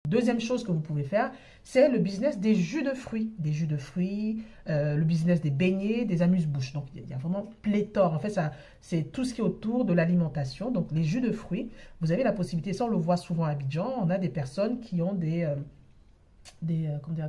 Deuxième chose que vous pouvez faire, c'est le business des jus de fruits. Des jus de fruits, le business des beignets, des amuse-bouches. Donc, il y a vraiment pléthore. En fait, ça, c'est tout ce qui est autour de l'alimentation. Donc, les jus de fruits, vous avez la possibilité, ça on le voit souvent à Abidjan, on a des personnes qui ont comment dire,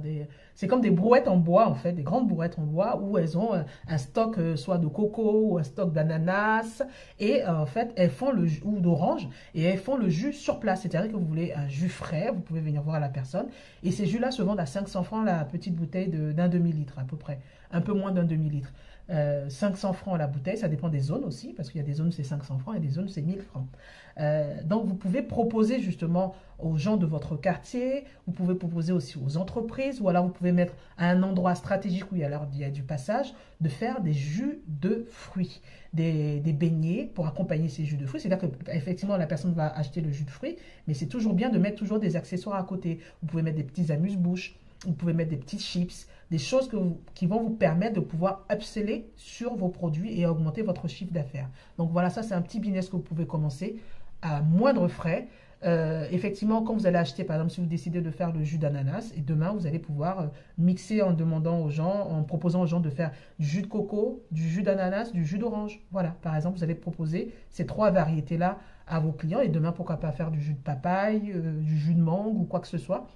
c'est comme des brouettes en bois en fait, des grandes brouettes en bois où elles ont un stock soit de coco ou un stock d'ananas et en fait elles font le jus, ou d'orange et elles font le jus sur place. C'est-à-dire que vous voulez un jus frais, vous pouvez venir voir la personne et ces jus-là se vendent à 500 francs la petite bouteille d'un demi-litre à peu près, un peu moins d'un demi-litre. 500 francs la bouteille, ça dépend des zones aussi, parce qu'il y a des zones c'est 500 francs et des zones c'est 1000 francs. Donc vous pouvez proposer justement aux gens de votre quartier, vous pouvez proposer aussi aux entreprises, ou alors vous pouvez mettre à un endroit stratégique où il y a du passage, de faire des jus de fruits, des beignets pour accompagner ces jus de fruits. C'est-à-dire qu'effectivement la personne va acheter le jus de fruits, mais c'est toujours bien de mettre toujours des accessoires à côté. Vous pouvez mettre des petits amuse-bouches, vous pouvez mettre des petits chips, des choses qui vont vous permettre de pouvoir upseller sur vos produits et augmenter votre chiffre d'affaires. Donc voilà, ça c'est un petit business que vous pouvez commencer à moindre frais. Effectivement, quand vous allez acheter, par exemple, si vous décidez de faire le jus d'ananas, et demain vous allez pouvoir mixer en demandant aux gens, en proposant aux gens de faire du jus de coco, du jus d'ananas, du jus d'orange. Voilà, par exemple, vous allez proposer ces trois variétés-là à vos clients, et demain, pourquoi pas faire du jus de papaye, du jus de mangue ou quoi que ce soit,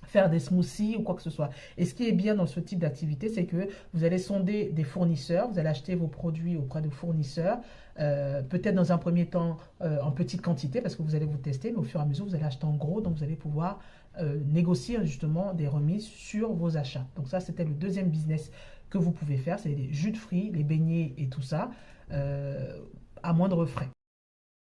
faire des smoothies ou quoi que ce soit. Et ce qui est bien dans ce type d'activité, c'est que vous allez sonder des fournisseurs, vous allez acheter vos produits auprès de fournisseurs, peut-être dans un premier temps en petite quantité parce que vous allez vous tester, mais au fur et à mesure, vous allez acheter en gros, donc vous allez pouvoir négocier justement des remises sur vos achats. Donc ça, c'était le deuxième business que vous pouvez faire, c'est les jus de fruits, les beignets et tout ça, à moindre frais.